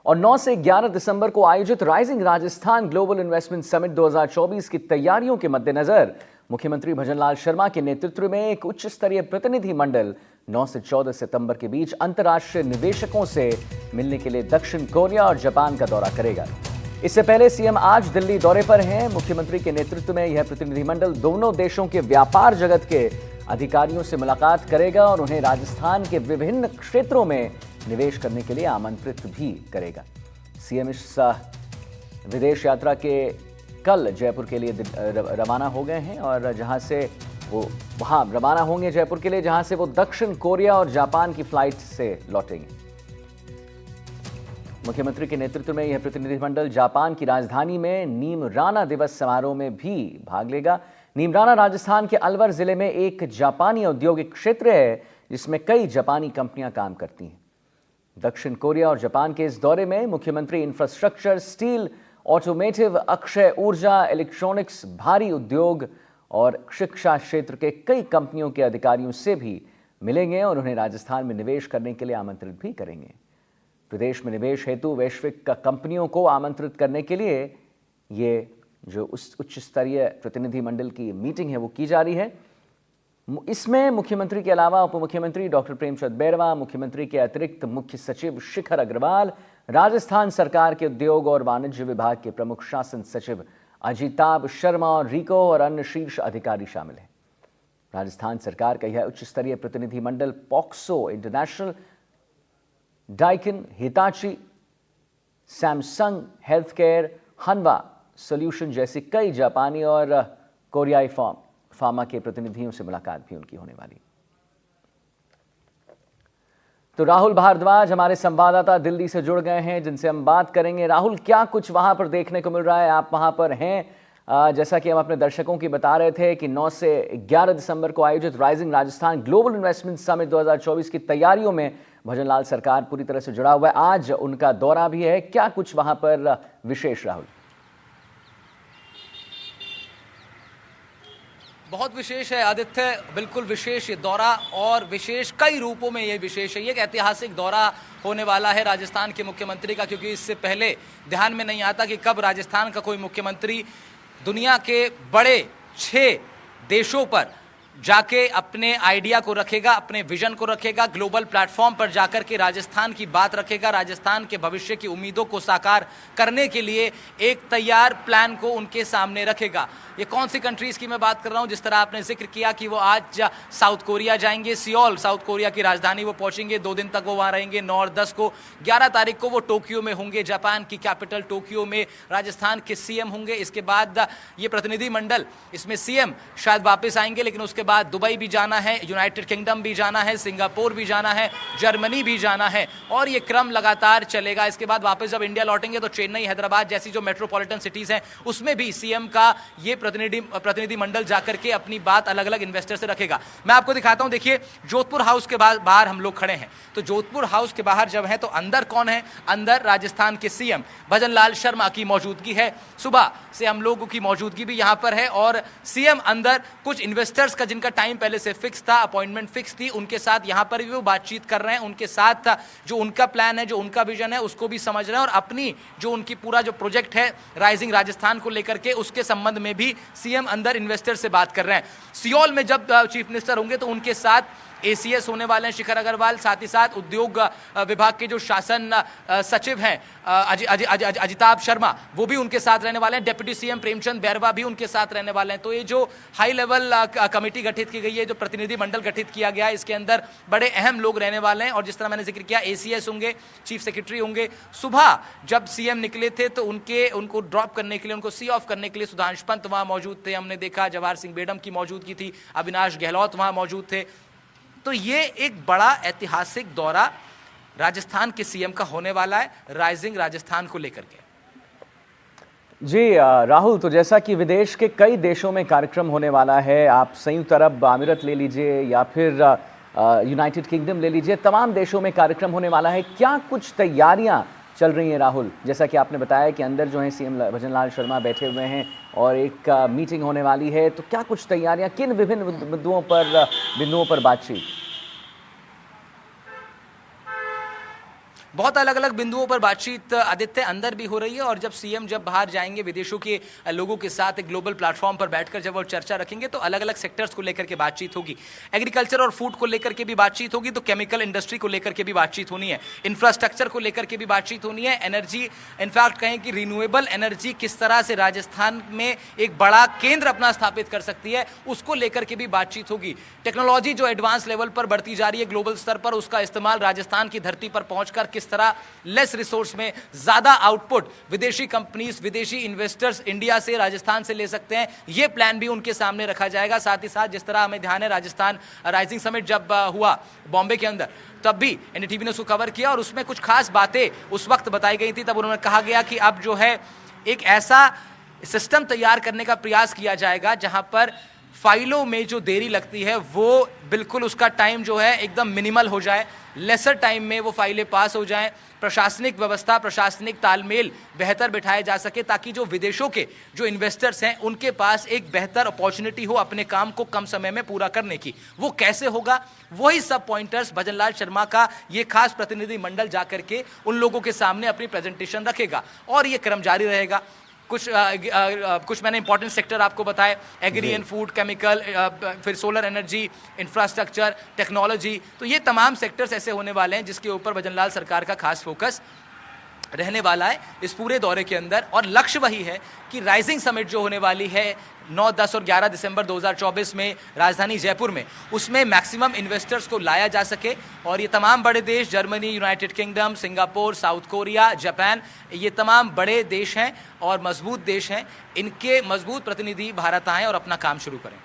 और 9 से 11 दिसंबर को आयोजित rising Rajasthan global investment summit 2024 की तैयारियों के मद्देनजर मुख्यमंत्री भजनलाल शर्मा के नेतृत्व में एक उच्च स्तरीय प्रतिनिधि मंडल 9 से 14 सितंबर के बीच अंतर्राष्ट्रीय निवेशकों से मिलने के लिए दक्षिण कोरिया और जापान का दौरा करेगा। इससे पहले सीएम आज दिल्ली दौरे पर हैं। मुख्यमंत्री के नेतृत्व में यह प्रतिनिधिमंडल दोनों देशों के व्यापार जगत के अधिकारियों से मुलाकात करेगा और उन्हें राजस्थान के विभिन्न क्षेत्रों में निवेश करने के लिए आमंत्रित भी करेगा। सीएम इस विदेश यात्रा के कल जयपुर के लिए रवाना हो गए हैं और जहां से वो वहां रवाना होंगे जयपुर के लिए, जहां से वो दक्षिण कोरिया और जापान की फ्लाइट से लौटेंगे। मुख्यमंत्री के नेतृत्व में यह प्रतिनिधिमंडल जापान की राजधानी में नीमराना दिवस समारोह में भी भाग लेगा। नीमराना राजस्थान के अलवर जिले में एक जापानी औद्योगिक क्षेत्र है जिसमें कई जापानी कंपनियां काम करती हैं। दक्षिण कोरिया और जापान के इस दौरे में मुख्यमंत्री इंफ्रास्ट्रक्चर, स्टील, ऑटोमेटिव, अक्षय ऊर्जा, इलेक्ट्रॉनिक्स, भारी उद्योग और शिक्षा क्षेत्र के कई कंपनियों के अधिकारियों से भी मिलेंगे और उन्हें राजस्थान में निवेश करने के लिए आमंत्रित भी करेंगे। प्रदेश में निवेश हेतु वैश्विक कंपनियों को आमंत्रित करने के लिए ये जो उच्च स्तरीय प्रतिनिधि मंडल की मीटिंग है वो की जा रही है। इसमें मुख्यमंत्री के अलावा उप मुख्यमंत्री डॉक्टर प्रेमचंद बैरवा, मुख्यमंत्री के अतिरिक्त मुख्य सचिव शिखर अग्रवाल, राजस्थान सरकार के उद्योग और वाणिज्य विभाग के प्रमुख शासन सचिव अजिताभ शर्मा और रिको और अन्य शीर्ष अधिकारी शामिल हैं। राजस्थान सरकार का यह उच्च स्तरीय प्रतिनिधि मंडल पॉक्सो International, Daikin, Hitachi, Samsung health care, Hanwha solution जैसी कई जापानी और कोरियाई फार्मा के प्रतिनिधियों से मुलाकात भी उनकी होने वाली। तो राहुल भारद्वाज हमारे संवाददाता दिल्ली से जुड़ गए हैं जिनसे हम बात करेंगे। राहुल, क्या कुछ वहां पर देखने को मिल रहा है? आप वहां पर हैं। जैसा कि हम अपने दर्शकों की बता रहे थे कि 9 से 11 दिसंबर को आयोजित rising Rajasthan global investment summit 2024 की तैयारियों में भजनलाल सरकार पूरी तरह से जुड़ा हुआ है। आज उनका दौरा भी है। क्या कुछ वहां पर विशेष, राहुल? बहुत विशेष है आदित्य, बिल्कुल विशेष ये दौरा, और विशेष कई रूपों में ये विशेष है। ये एक ऐतिहासिक दौरा होने वाला है राजस्थान के मुख्यमंत्री का, क्योंकि इससे पहले ध्यान में नहीं आता कि कब राजस्थान का कोई मुख्यमंत्री दुनिया के बड़े 6 देशों पर जाके अपने आइडिया को रखेगा, अपने विजन को रखेगा, ग्लोबल प्लेटफॉर्म पर जाकर के राजस्थान की बात रखेगा, राजस्थान के भविष्य की उम्मीदों को साकार करने के लिए एक तैयार प्लान को उनके सामने रखेगा। ये कौन सी कंट्रीज़ की मैं बात कर रहा हूँ? जिस तरह आपने जिक्र किया कि वो आज साउथ कोरिया जाएंगे, सियोल साउथ कोरिया की राजधानी वो पहुँचेंगे, 2 दिन तक वो वहाँ रहेंगे। 9 और 10 को, 11 तारीख को वो टोक्यो में होंगे, जापान की कैपिटल टोक्यो में राजस्थान के सीएम होंगे। इसके बाद ये प्रतिनिधि मंडल, इसमें सीएम शायद वापस आएंगे, लेकिन उसके बाद दुबई भी जाना है, यूनाइटेड किंगडम भी जाना है, सिंगापुर भी जाना है, जर्मनी भी जाना है, और ये क्रम लगातार चलेगा। इसके बाद वापस जब इंडिया लौटेंगे तो चेन्नई, हैदराबाद जैसी जो मेट्रोपॉलिटन सिटीज़ हैं उसमें भी सीएम का ये प्रतिनिधि मंडल जाकर के अपनी बात अलग अलग इन्वेस्टर से रखेगा। मैं आपको दिखाता हूं, देखिए जोधपुर हाउस के बाहर हम लोग खड़े हैं। तो जोधपुर हाउस के बाहर जब है तो अंदर कौन है? अंदर राजस्थान के सीएम भजनलाल शर्मा की मौजूदगी है। सुबह से हम लोगों की मौजूदगी भी यहां पर है और सीएम अंदर कुछ इन्वेस्टर्स का, जिनका टाइम पहले से फिक्स था, अपॉइंटमेंट फिक्स थी, उनके साथ यहां पर भी वो बातचीत कर रहे हैं। उनके साथ जो उनका प्लान है, जो उनका विजन है, उसको भी समझ रहे हैं, और अपनी जो उनकी पूरा जो प्रोजेक्ट है राइजिंग राजस्थान को लेकर के, उसके संबंध में भी सीएम अंदर इन्वेस्टर से बात कर रहे हैं। सियोल में जब चीफ मिनिस्टर होंगे तो उनके साथ एसीएस होने वाले हैं शिखर अग्रवाल, साथ ही साथ उद्योग विभाग के जो शासन सचिव हैं अजिताभ शर्मा, वो भी उनके साथ रहने वाले हैं। डिप्टी सीएम प्रेमचंद बैरवा भी उनके साथ रहने वाले हैं। तो ये जो हाई लेवल कमेटी गठित की गई है, जो प्रतिनिधि मंडल गठित किया गया है, इसके अंदर बड़े अहम लोग रहने वाले हैं। और जिस तरह मैंने जिक्र किया, एसीएस होंगे, चीफ सेक्रेटरी होंगे। सुबह जब सीएम निकले थे तो उनको ड्रॉप करने के लिए, उनको सी ऑफ करने के लिए सुधांशु पंत वहाँ मौजूद थे। हमने देखा जवाहर सिंह बेडम की मौजूदगी थी, अविनाश गहलोत वहाँ मौजूद थे। तो ये एक बड़ा ऐतिहासिक दौरा राजस्थान के सीएम का होने वाला है राइजिंग राजस्थान को लेकर के। जी राहुल, तो जैसा कि विदेश के कई देशों में कार्यक्रम होने वाला है, आप संयुक्त अरब अमीरत ले लीजिए या फिर यूनाइटेड किंगडम ले लीजिए, तमाम देशों में कार्यक्रम होने वाला है। क्या कुछ तैयारियां चल रही हैं राहुल? जैसा कि आपने बताया कि अंदर जो है सीएम भजनलाल शर्मा बैठे हुए हैं और एक मीटिंग होने वाली है, तो क्या कुछ तैयारियां, किन विभिन्न बिंदुओं पर बातचीत? बहुत अलग अलग बिंदुओं पर बातचीत आदित्य अंदर भी हो रही है, और जब सीएम जब बाहर जाएंगे विदेशों के लोगों के साथ एक ग्लोबल प्लेटफॉर्म पर बैठकर जब वो चर्चा रखेंगे तो अलग अलग सेक्टर्स को लेकर के बातचीत होगी। एग्रीकल्चर और फूड को लेकर के भी बातचीत होगी, तो केमिकल इंडस्ट्री को लेकर के भी बातचीत होनी है, इंफ्रास्ट्रक्चर को लेकर के भी बातचीत होनी है, एनर्जी, इनफैक्ट कहें कि रिन्यूएबल एनर्जी किस तरह से राजस्थान में एक बड़ा केंद्र अपना स्थापित कर सकती है उसको लेकर के भी बातचीत होगी। टेक्नोलॉजी जो एडवांस लेवल पर बढ़ती जा रही है ग्लोबल स्तर पर, उसका इस्तेमाल राजस्थान की धरती पर पहुंचकर किस तरह लेस रिसोर्स में ज्यादा आउटपुट विदेशी कंपनीज, विदेशी इन्वेस्टर्स इंडिया से, राजस्थान से ले सकते हैं, यह प्लान भी उनके सामने रखा जाएगा। साथ ही साथ जिस तरह हमें ध्यान है राजस्थान राइजिंग समिट जब हुआ बॉम्बे के अंदर, तब भी एनडीटीवी ने उसको कवर किया और उसमें कुछ खास बातें उस वक्त बताई गई थी। तब उन्होंने कहा गया कि अब जो है एक ऐसा सिस्टम तैयार करने का प्रयास किया जाएगा जहां पर फाइलों में जो देरी लगती है वो बिल्कुल उसका टाइम जो है एकदम मिनिमल हो जाए, लेसर टाइम में वो फाइलें पास हो जाएं, प्रशासनिक व्यवस्था, प्रशासनिक तालमेल बेहतर बिठाया जा सके, ताकि जो विदेशों के जो इन्वेस्टर्स हैं उनके पास एक बेहतर अपॉर्चुनिटी हो अपने काम को कम समय में पूरा करने की। वो कैसे होगा, वही सब पॉइंटर्स भजनलाल शर्मा का ये खास प्रतिनिधि मंडल जाकर के उन लोगों के सामने अपनी प्रेजेंटेशन रखेगा, और ये क्रम जारी रहेगा। कुछ मैंने इंपॉर्टेंट सेक्टर आपको बताए, एग्री एंड फूड, केमिकल, फिर सोलर एनर्जी, इंफ्रास्ट्रक्चर, टेक्नोलॉजी, तो ये तमाम सेक्टर्स ऐसे होने वाले हैं जिसके ऊपर भजनलाल सरकार का खास फोकस रहने वाला है इस पूरे दौरे के अंदर। और लक्ष्य वही है कि राइजिंग समिट जो होने वाली है 9, 10 और 11 दिसंबर 2024 में राजधानी जयपुर में, उसमें मैक्सिमम इन्वेस्टर्स को लाया जा सके, और ये तमाम बड़े देश, Germany, United kingdom, Singapore, south Korea, Japan, ये तमाम बड़े देश हैं और मजबूत देश हैं, इनके मजबूत प्रतिनिधि भारत आएँ और अपना काम शुरू करें।